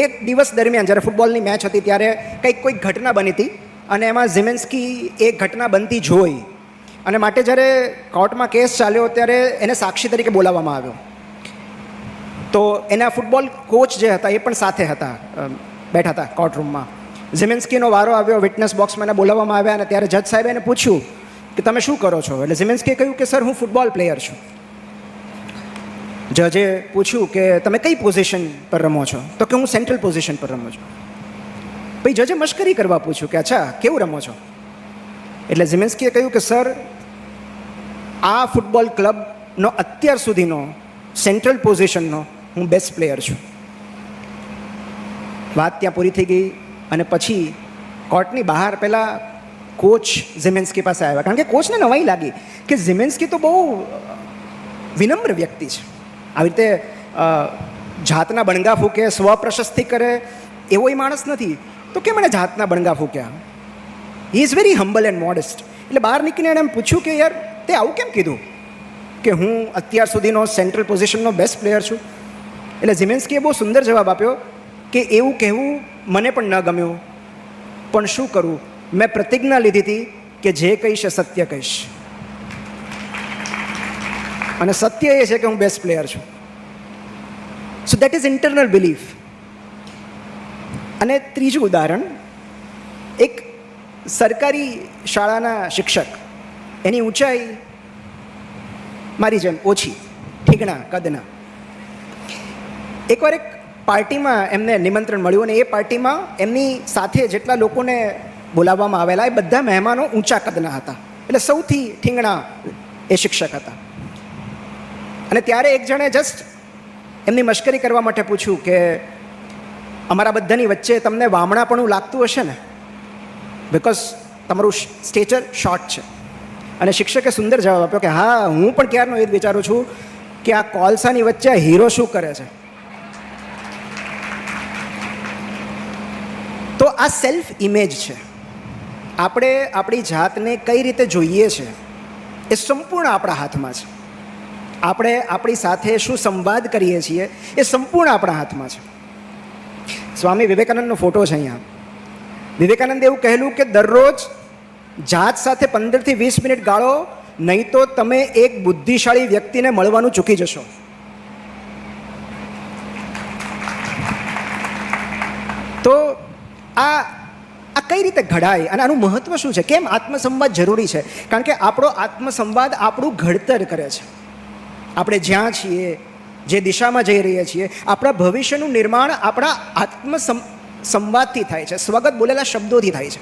એક દિવસ દરમિયાન જ્યારે ફૂટબોલની મેચ હતી ત્યારે કોઈક ઘટના બની હતી અને એમાં ઝિમેન્સ્કી એ ઘટના બનતી જોઈ અને માટે જ્યારે કોર્ટમાં કેસ ચાલ્યો ત્યારે એને સાક્ષી તરીકે બોલાવવામાં આવ્યો. તો એના ફૂટબોલ કોચ જે હતા એ પણ સાથે હતા, બેઠા હતા કોર્ટરૂમમાં. ઝિમેન્સ્કીનો વારો આવ્યો, વિટનેસ બોક્સમાં એને બોલાવવામાં આવ્યા અને ત્યારે જજ સાહેબે એને પૂછ્યું કે તમે શું કરો છો? એટલે ઝિમેન્સ્કીએ કહ્યું કે સર હું ફૂટબોલ પ્લેયર છું. જજે પૂછ્યું કે તમે કઈ પોઝિશન પર રમો છો? તો કે હું સેન્ટ્રલ પોઝિશન પર રમું છું. પછી જજે મશ્કરી કરવા પૂછ્યું કે અચ્છા કેવું રમો છો? એટલે ઝિમેન્સ્કીએ કહ્યું કે સર આ ફૂટબોલ ક્લબનો અત્યાર સુધીનો સેન્ટ્રલ પોઝિશનનો હું બેસ્ટ પ્લેયર છું. વાત ત્યાં પૂરી થઈ ગઈ અને પછી કોર્ટની બહાર પહેલાં કોચ ઝિમેન્સ્કી પાસે આવ્યા, કારણ કે કોચને નવાઈ લાગી કે ઝિમેન્સ્કી તો બહુ વિનમ્ર વ્યક્તિ છે, આવી રીતે જાતના બણગા ફૂંકે, સ્વપ્રશસ્તિ કરે એવો એ માણસ નથી, તો કેમ એણે જાતના બણગા ફૂંક્યા? He is very humble and modest. એટલે બહાર નીકળીને એણે એમ પૂછ્યું કે યાર તે આવું કેમ કીધું કે હું અત્યાર સુધીનો સેન્ટ્રલ પોઝિશનનો બેસ્ટ પ્લેયર છું? એટલે ઝિમેન્સ્કીએ બહુ સુંદર જવાબ આપ્યો કે એવું કહેવું મને પણ ન ગમ્યું, પણ શું કરું, મેં પ્રતિજ્ઞા લીધી હતી કે જે કહીશ એ સત્ય કહીશ, અને સત્ય એ છે કે હું બેસ્ટ પ્લેયર છું. So that is internal belief. અને ત્રીજું ઉદાહરણ, એક સરકારી શાળાના શિક્ષક, એની ઊંચાઈ મારી જેમ ઓછી, ઠીકણા કદના. એકવાર એક પાર્ટીમાં એમને નિમંત્રણ મળ્યું અને એ પાર્ટીમાં એમની સાથે જેટલા લોકોને બોલાવવામાં આવેલા એ બધા મહેમાનો ઊંચા કદના હતા, એટલે સૌથી ઠીંગણા એ શિક્ષક હતા. અને ત્યારે એક જણે જસ્ટ એમની મશ્કરી કરવા માટે પૂછ્યું કે અમારા બધાની વચ્ચે તમને વામણાપણું લાગતું હશે ને, બિકોઝ તમારું સ્ટેચર શોર્ટ છે. અને શિક્ષકે સુંદર જવાબ આપ્યો કે હા, હું પણ ક્યારનો એ જ વિચારું છું કે આ કોલસાની વચ્ચે આ હીરો શું કરે છે. તો આ સેલ્ફ ઇમેજ છે. આપણે આપણી જાતને કઈ રીતે જોઈએ છે એ સંપૂર્ણ આપણા હાથમાં છે. આપણે આપણી સાથે શું સંવાદ કરીએ છીએ એ સંપૂર્ણ આપણા હાથમાં છે. સ્વામી વિવેકાનંદનો ફોટો છે અહીંયા. વિવેકાનંદે એવું કહેલું કે દરરોજ જાત સાથે 15 થી 20 મિનિટ ગાળો, નહીં તો તમે એક બુદ્ધિશાળી વ્યક્તિને મળવાનું ચૂકી જશો. તો આ કઈ રીતે ઘડાય અને આનું મહત્વ શું છે? કેમ આત્મસંવાદ જરૂરી છે? કારણ કે આપણો આત્મસંવાદ આપણું ઘડતર કરે છે. આપણે જ્યાં છીએ, જે દિશામાં જઈ રહ્યા છીએ, આપણા ભવિષ્યનું નિર્માણ આપણા સંવાદથી થાય છે, સ્વગત બોલેલા શબ્દોથી થાય છે.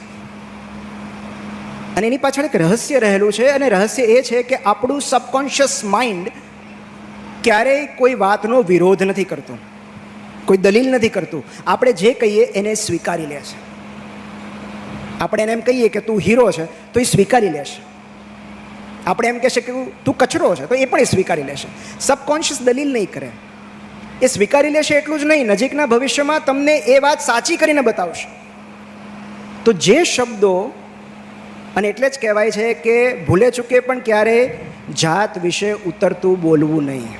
અને એની પાછળ એક રહસ્ય રહેલું છે, અને રહસ્ય એ છે કે આપણું સબકોન્શિયસ માઇન્ડ ક્યારેય કોઈ વાતનો વિરોધ નથી કરતું, કોઈ દલીલ નથી કરતું. આપણે જે કહીએ એને સ્વીકારી લે છે. આપણે એને એમ કહીએ કે તું હીરો છે તો એ સ્વીકારી લેશે. આપણે એમ કહેશે કે તું કચરો છે તો એ પણ એ સ્વીકારી લેશે. સબકોન્શિયસ દલીલ નહીં કરે, એ સ્વીકારી લેશે. એટલું જ નહીં, નજીકના ભવિષ્યમાં તમને એ વાત સાચી કરીને બતાવશે. તો જે શબ્દો, અને એટલે જ કહેવાય છે કે ભૂલે ચૂકે પણ ક્યારેય જાત વિશે ઉતરતું બોલવું નહીં,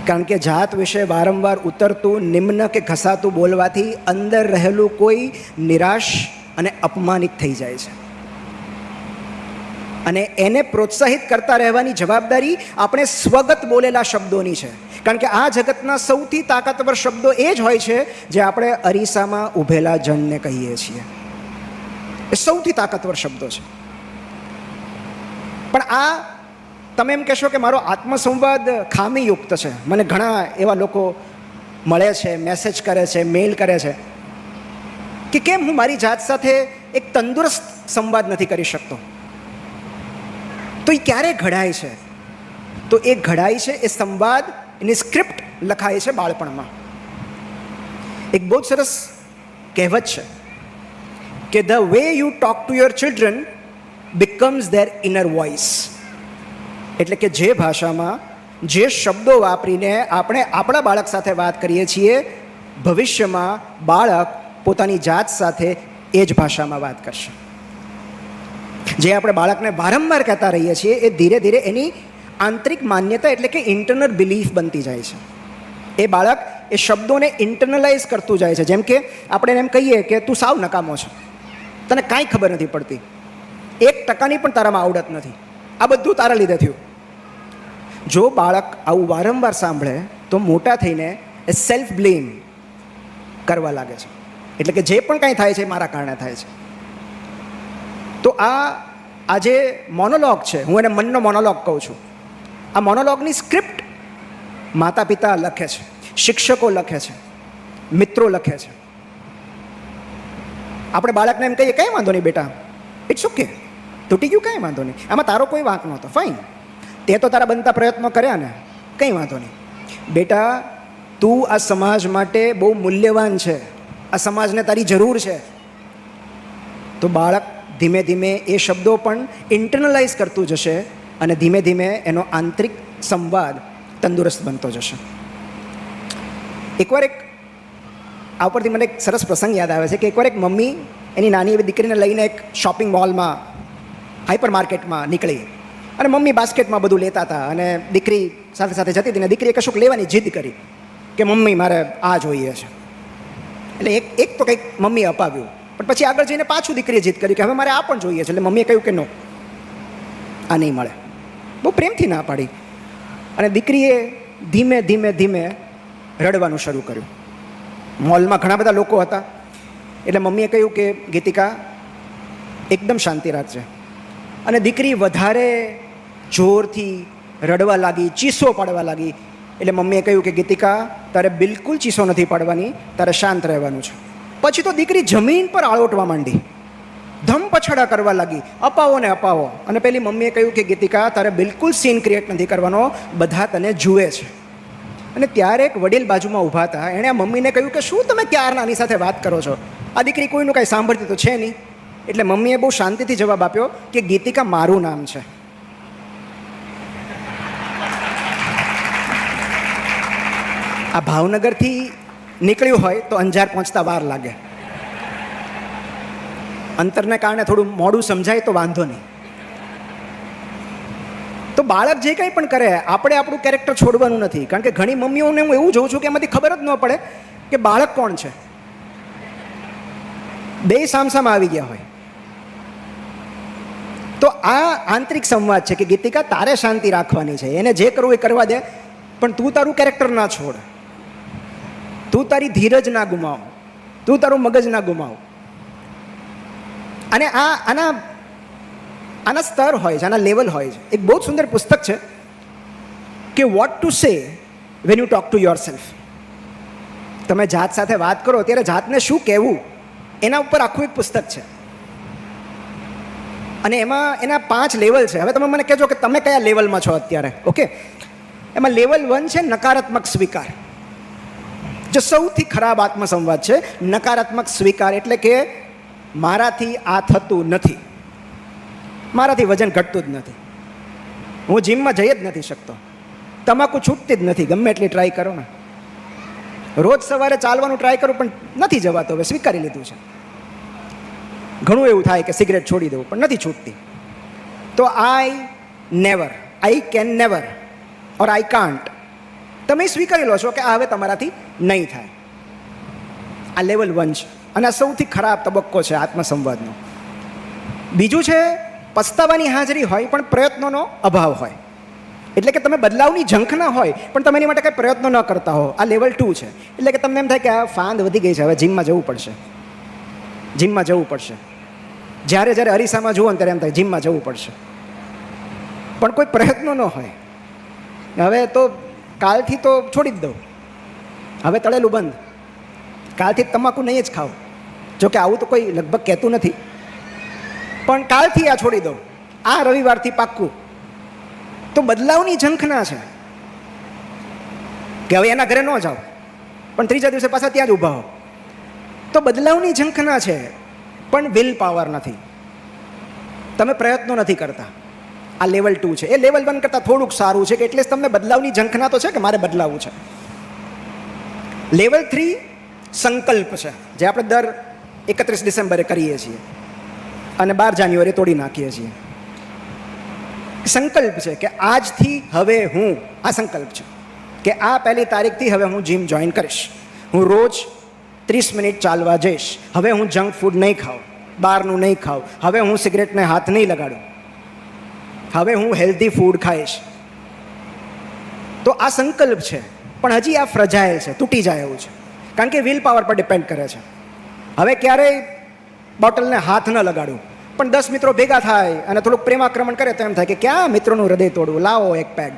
કારણ કે જાત વિશે વારંવાર ઉતરતું, નિમ્ન કે ઘસાતું બોલવાથી અંદર રહેલું કોઈ નિરાશ અને અપમાનિત થઈ જાય છે. અને એને પ્રોત્સાહિત કરતા રહેવાની જવાબદારી આપણે સ્વગત બોલેલા શબ્દોની છે. કારણ કે આ જગતના સૌથી તાકાતવર શબ્દો એ જ હોય છે જે આપણે અરીસામાં ઊભેલા જણને કહીએ છીએ. એ સૌથી તાકાતવર શબ્દો છે. પણ આ તમે એમ કહેશો કે મારો આત્મસંવાદ ખામીયુક્ત છે, મને ઘણા એવા લોકો મળે છે, મેસેજ કરે છે, મેલ કરે છે કે કેમ હું મારી જાત સાથે એક તંદુરસ્ત સંવાદ નથી કરી શકતો. તો એ ક્યારે ઘડાય છે? તો એ ઘડાય છે, એ સંવાદ, એની સ્ક્રિપ્ટ લખાય છે બાળપણમાં. એક બહુ જ સરસ કહેવત છે કે the way you talk to your children becomes there inner voice. એટલે કે જે ભાષામાં, જે શબ્દો વાપરીને આપણે આપણા બાળક સાથે વાત કરીએ છીએ, ભવિષ્યમાં બાળક પોતાની જાત સાથે એ જ ભાષામાં વાત કરશે. જે આપણે બાળકને વારંવાર કહેતા રહીએ છીએ એ ધીરે ધીરે એની આંતરિક માન્યતા એટલે કે ઇન્ટરનલ બિલીફ બનતી જાય છે. એ બાળક એ એ શબ્દોને ઇન્ટરનલાઇઝ કરતું જાય છે. જેમ કે આપણે એમ કહીએ કે તું સાવ નકામો છે, તને કાંઈ ખબર નથી પડતી, 1% પણ તારામાં આવડત નથી, આ બધું તારા લીધે થયું. જો બાળક આવું વારંવાર સાંભળે તો મોટા થઈને એ સેલ્ફ બ્લેમ કરવા લાગે છે. એટલે કે જે પણ કાંઈ થાય છે એ મારા કારણે થાય છે. તો આ જે મોનોલોગ છે, હું એને મનનો મોનોલોગ કહું છું, આ મોનોલોગની સ્ક્રિપ્ટ માતા પિતા લખે છે, શિક્ષકો લખે છે, મિત્રો લખે છે. આપણે બાળકને એમ કહીએ કંઈ વાંધો નહીં બેટા, ઇટ્સ ઓકે, તૂટી ગયું કંઈ વાંધો નહીં, આમાં તારો કોઈ વાંક નહોતો, ફાઇન, તે તો તારા બનતા પ્રયત્નો કર્યા ને, કંઈ વાંધો નહીં. બેટા તું આ સમાજ માટે બહુ મૂલ્યવાન છે, આ સમાજને તારી જરૂર છે. તો બાળક ધીમે ધીમે એ શબ્દો પણ ઇન્ટરનલાઇઝ કરતું જશે અને ધીમે ધીમે એનો આંતરિક સંવાદ તંદુરસ્ત બનતો જશે. એકવાર આ ઉપરથી મને એક સરસ પ્રસંગ યાદ આવે છે કે એકવાર એક મમ્મી એની નાની એવી દીકરીને લઈને એક શોપિંગ મોલમાં, હાઈપર માર્કેટમાં નીકળી અને મમ્મી બાસ્કેટમાં બધું લેતા હતા અને દીકરી સાથે સાથે જતી હતી ને દીકરીએ કશુંક લેવાની જીદ કરી કે મમ્મી મારે આ જોઈએ છે. એટલે એક તો કંઈક મમ્મીએ અપાવ્યું, પણ પછી આગળ જઈને પાછું દીકરીએ જીદ કરી કે હવે મારે આ પણ જોઈએ છે. એટલે મમ્મીએ કહ્યું કે નો, આ નહીં મળે. બહુ પ્રેમથી ના પાડી અને દીકરીએ ધીમે ધીમે ધીમે રડવાનું શરૂ કર્યું. મોલમાં ઘણા બધા લોકો હતા એટલે મમ્મીએ કહ્યું કે ગીતિકા એકદમ શાંતિ રાખજે. અને દીકરી વધારે જોરથી રડવા લાગી, ચીસો પાડવા લાગી. એટલે મમ્મીએ કહ્યું કે ગીતિકા તારે બિલકુલ ચીસો નથી પાડવાની, તારે શાંત રહેવાનું છે. પછી તો દીકરી જમીન પર આળોટવા માંડી, ધમ પછાડા કરવા લાગી, અપાવો ને અપાવો. અને પેલી મમ્મીએ કહ્યું કે ગીતિકા તારે બિલકુલ સીન ક્રિએટ નથી કરવાનો, બધા તને જુએ છે. અને ત્યારે એક વડીલ બાજુમાં ઊભા હતા, એણે આ મમ્મીને કહ્યું કે શું તમે ક્યારના આની સાથે વાત કરો છો, આ દીકરી કોઈનું કાંઈ સાંભળતી તો છે નહીં. એટલે મમ્મીએ બહુ શાંતિથી જવાબ આપ્યો કે ગીતિકા મારું નામ છે. આ ભાવનગરથી નીકળ્યું હોય તો અંજાર પહોંચતા વાર લાગે, અંતરને કારણે થોડું મોડું સમજાય તો વાંધો નહીં. તો બાળક જે કંઈ પણ કરે આપણે આપણું કેરેક્ટર છોડવાનું નથી. કારણ કે ઘણી મમ્મીઓને હું એવું જોઉં છું કે એમાંથી ખબર જ ન પડે કે બાળક કોણ છે, બે સામસામા આવી ગયા હોય. તો આ આંતરિક સંવાદ છે કે ગીતિકા તારે શાંતિ રાખવાની છે, એને જે કરવું એ કરવા દે, પણ તું તારું કેરેક્ટર ના છોડ, તું તારી ધીરજ ના ગુમાવ, તું તારું મગજ ના ગુમાવ. અને આના સ્તર હોય છે, આના લેવલ હોય છે. એક બહુ સુંદર પુસ્તક છે કે vote to say when you talk to your self. તમે જાત સાથે વાત કરો ત્યારે જાતને શું કહેવું એના ઉપર આખું એક પુસ્તક છે. અને એમાં એના 5 લેવલ છે. હવે તમે મને કહેજો કે તમે કયા લેવલમાં છો અત્યારે. ઓકે, એમાં લેવલ 1 છે નકારાત્મક સ્વીકાર, જે સૌથી ખરાબ આત્મસંવાદ છે. નકારાત્મક સ્વીકાર એટલે કે મારાથી આ થતું નથી, મારાથી વજન ઘટતું જ નથી, હું જીમમાં જઈ જ નથી શકતો, તમાકુ છૂટતી જ નથી, ગમે એટલી ટ્રાય કરો ને, રોજ સવારે ચાલવાનું ટ્રાય કરું પણ નથી જવાતો, હવે સ્વીકારી લીધું છે. ઘણું એવું થાય કે સિગરેટ છોડી દઉં પણ નથી છૂટતી. તો I never, I can never or I can't, તમે સ્વીકારી લો છો કે આ હવે તમારાથી નહીં થાય. આ લેવલ 1 છે અને આ સૌથી ખરાબ તબક્કો છે આત્મસંવાદનો. બીજું છે પસ્તાવાની હાજરી હોય પણ પ્રયત્નોનો અભાવ હોય. એટલે કે તમે બદલાવની ઝંખના હોય પણ તમે એની માટે કંઈ પ્રયત્નો ન કરતા હો. આ લેવલ 2 છે. એટલે કે તમને એમ થાય કે આ ફાંદ વધી ગઈ છે, હવે જીમમાં જવું પડશે, જીમમાં જવું પડશે. જ્યારે જ્યારે અરીસામાં જુઓ ને ત્યારે એમ થાય જીમમાં જવું પડશે, પણ કોઈ પ્રયત્નો ન હોય. હવે તો કાલથી તો છોડી જ દઉં, હવે તળેલું બંધ, કાલથી તમાકુ નહીં જ ખાવ. જોકે આવું તો કોઈ લગભગ કહેતું નથી, પણ કાલથી આ છોડી દઉં, આ રવિવારથી પાક્કું. તો બદલાવની ઝંખના છે કે હવે એના ઘરે ન જાઓ પણ ત્રીજા દિવસે પાછા ત્યાં જ ઊભા હો. તો બદલાવની ઝંખના છે પણ વિલ પાવર નથી, તમે પ્રયત્નો નથી કરતા. આ લેવલ 2 છે. એ લેવલ 1 કરતાં થોડુંક સારું છે કે એટલે તમને બદલાવની ઝંખના તો છે કે મારે બદલાવવું છે. લેવલ 3 સંકલ્પ છે, જે આપણે દર 31 ડિસેમ્બરે કરીએ છીએ અને 12 જાન્યુઆરી તોડી નાખીએ છીએ. સંકલ્પ છે કે આજથી હવે હું, આ સંકલ્પ છે કે આ 1લી તારીખથી હવે હું જીમ જોઈન કરીશ, હું રોજ 30 મિનિટ ચાલવા જઈશ, હવે હું જંક ફૂડ નહીં ખાઉં, બહારનું નહીં ખાઉં, હવે હું સિગરેટને હાથ નહીં લગાડું, હવે હું હેલ્ધી ફૂડ ખાઈશ. તો આ સંકલ્પ છે, પણ હજી આ ફ્રજાઇલ છે, તૂટી જાય એવું છે, કારણ કે વિલ પાવર પર ડિપેન્ડ કરે છે. હવે ક્યારેય બોટલને હાથ ન લગાડું, પણ 10 મિત્રો ભેગા થાય અને થોડુંક પ્રેમાક્રમણ કરે તો એમ થાય કે ક્યાં મિત્રોનું હૃદય તોડવું, લાવો એક પેગ,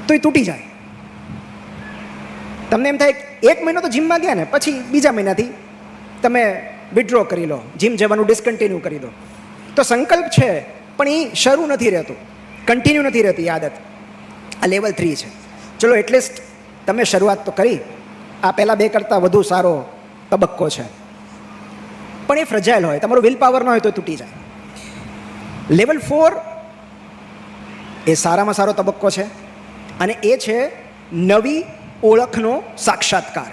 તો એ તૂટી જાય. તમને એમ થાય 1 મહિનો તો જીમમાં ગયા ને, પછી બીજા મહિનાથી તમે વિડ્રો કરી લો, જીમ જવાનું ડિસકન્ટિન્યુ કરી દો. તો સંકલ્પ છે પણ એ શરૂ નથી રહેતું, કન્ટિન્યુ નથી રહેતી આદત. આ લેવલ 3 છે. ચલો એટલીસ્ટ તમે શરૂઆત તો કરી, આ પહેલાં 2 કરતાં વધુ સારો તબક્કો છે, પણ એ ફ્રજાઇલ હોય, તમારો વિલ પાવર ન હોય તો તૂટી જાય. લેવલ 4 એ સારામાં સારો તબક્કો છે, અને એ છે નવી ઓળખનો સાક્ષાત્કાર.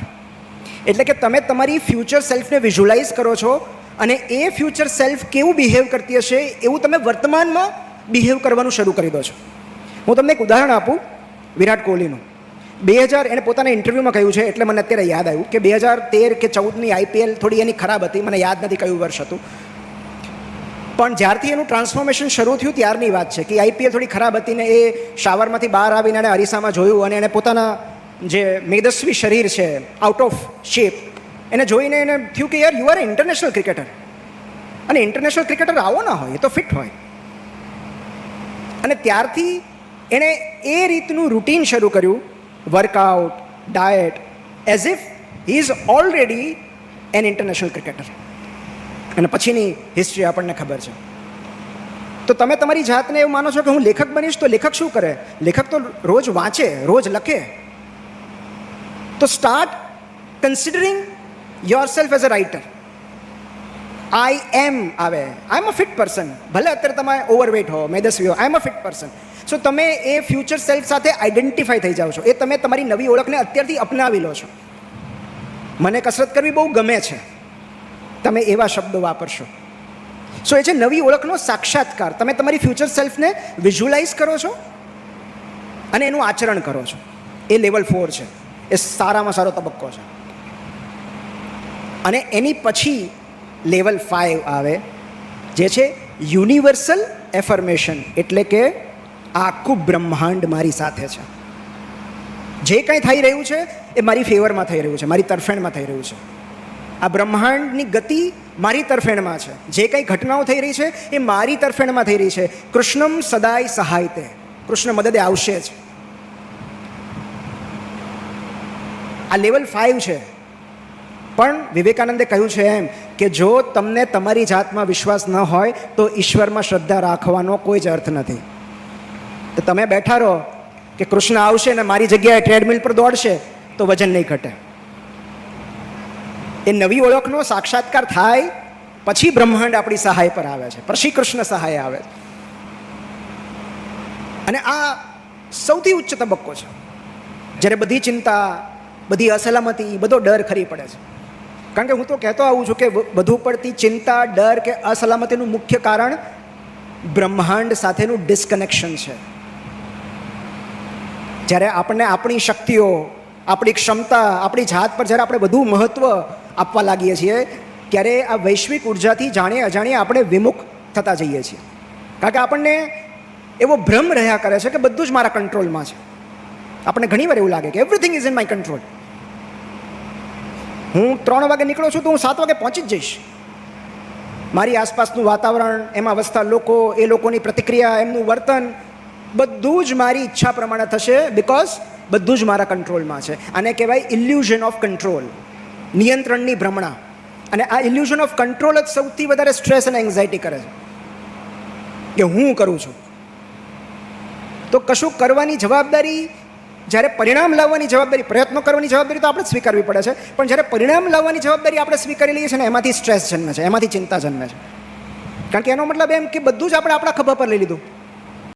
એટલે કે તમે તમારી ફ્યુચર સેલ્ફને વિઝ્યુલાઇઝ કરો છો, અને એ ફ્યુચર સેલ્ફ કેવું બિહેવ કરતી હશે એવું તમે વર્તમાનમાં બિહેવ કરવાનું શરૂ કરી દો છો. હું તમને એક ઉદાહરણ આપું, વિરાટ કોહલીનું. 2000 એણે પોતાના ઇન્ટરવ્યૂમાં કહ્યું છે, એટલે મને અત્યારે યાદ આવ્યું કે 2013 કે 14ની IPL થોડી એની ખરાબ હતી, મને યાદ નથી કયું વર્ષ હતું, પણ જ્યારથી એનું ટ્રાન્સફોર્મેશન શરૂ થયું ત્યારની વાત છે કે IPL થોડી ખરાબ હતી ને એ શાવરમાંથી બહાર આવીને એણે અરીસામાં જોયું, અને એણે પોતાના જે મેદસ્વી શરીર છે, આઉટ ઓફ શેપ, એને જોઈને એને થયું કે યાર you are A international cricketer, અને ઇન્ટરનેશનલ ક્રિકેટર આવો ના હોય, એ તો ફિટ હોય. અને ત્યારથી એણે એ રીતનું રૂટીન શરૂ કર્યું, workout, diet, as if he is already an international cricketer. અને પછીની હિસ્ટ્રી આપણને ખબર છે. તો તમે તમારી જાતને એવું માનો છો કે હું લેખક બનીશ, તો લેખક શું કરે? લેખક તો રોજ વાંચે, રોજ લખે. તો start considering yourself as a writer. I am આવે, I M a fit person, ભલે અત્યારે તમે ઓવરવેટ હો, મેદસ્વી હો, આઈ એમ અ ફિટ પર્સન. સો તમે એ ફ્યુચર સેલ્ફ સાથે આઈડેન્ટિફાઈ થઈ જાઓ છો, એ તમે તમારી નવી ઓળખને અત્યારથી અપનાવી લો છો. મને કસરત કરવી બહુ ગમે છે, તમે એવા શબ્દો વાપરશો. સો એ છે નવી ઓળખનો સાક્ષાત્કાર. તમે તમારી ફ્યુચર સેલ્ફને વિઝ્યુલાઇઝ કરો છો અને એનું આચરણ કરો છો. એ લેવલ 4 છે, એ સારામાં સારો તબક્કો છે. અને એની પછી લેવલ 5 આવે, જે છે યુનિવર્સલ એફર્મેશન. એટલે કે આખું બ્રહ્માંડ મારી સાથે છે, જે કંઈ થઈ રહ્યું છે એ મારી ફેવરમાં થઈ રહ્યું છે, મારી તરફેણમાં થઈ રહ્યું છે. આ બ્રહ્માંડની ગતિ મારી તરફેણમાં છે, જે કંઈ ઘટનાઓ થઈ રહી છે એ મારી તરફેણમાં થઈ રહી છે. કૃષ્ણમ સદાય સહાયતે, કૃષ્ણ મદદે આવશે જ. આ લેવલ 5 છે. પણ વિવેકાનંદે કહ્યું છે એમ કે જો તમને તમારી જાતમાં વિશ્વાસ ન હોય તો ઈશ્વરમાં શ્રદ્ધા રાખવાનો કોઈ જ અર્થ નથી. તો તમે બેઠા રહો કે કૃષ્ણ આવશે ને મારી જગ્યાએ ટ્રેડમિલ પર દોડશે તો વજન નહીં ઘટે. એ નવી ઓળખનો સાક્ષાત્કાર થાય પછી બ્રહ્માંડ આપણી સહાય પર આવે છે, પછી કૃષ્ણ સહાય આવે છે. અને આ સૌથી ઉચ્ચ તબક્કો છે, જ્યારે બધી ચિંતા, બધી અસલામતી, બધો ડર ખરી પડે છે. કારણ કે હું તો કહેતો આવું છું કે વધુ પડતી ચિંતા, ડર કે અસલામતીનું મુખ્ય કારણ બ્રહ્માંડ સાથેનું ડિસ્કનેક્શન છે. જ્યારે આપણને આપણી શક્તિઓ, આપણી ક્ષમતા, આપણી જાત પર જ્યારે આપણે વધુ મહત્ત્વ આપવા લાગીએ છીએ, ત્યારે આ વૈશ્વિક ઉર્જાથી જાણે અજાણીએ આપણે વિમુખ થતા જઈએ છીએ. કારણ કે આપણને એવો ભ્રમ રહ્યા કરે છે કે બધું જ મારા કંટ્રોલમાં છે. આપણને ઘણીવાર એવું લાગે કે everything is in my control. હું 3 વાગે નીકળું છું તો હું 7 વાગે પહોંચી જ જઈશ. મારી આસપાસનું વાતાવરણ, એમાં વસતા લોકો, એ લોકોની પ્રતિક્રિયા, એમનું વર્તન, બધું જ મારી ઈચ્છા પ્રમાણે થશે, બિકોઝ બધું જ મારા કંટ્રોલમાં છે. આને કહેવાય ઇલ્યુઝન ઓફ કંટ્રોલ, નિયંત્રણની ભ્રમણા. અને આ ઇલ્યુઝન ઓફ કંટ્રોલ જ સૌથી વધારે સ્ટ્રેસ અને એન્ઝાયટી કરે છે કે હું કરું છું. તો કશું કરવાની જવાબદારી, જ્યારે પરિણામ લાવવાની જવાબદારી, પ્રયત્નો કરવાની જવાબદારી તો આપણે જ સ્વીકારવી પડે છે, પણ જ્યારે પરિણામ લાવવાની જવાબદારી આપણે સ્વીકારી લઈએ છીએ ને, એમાંથી સ્ટ્રેસ જન્મે છે, એમાંથી ચિંતા જન્મે છે. કારણ કે એનો મતલબ એમ કે બધું જ આપણે આપણા ખભા પર લઈ લીધું.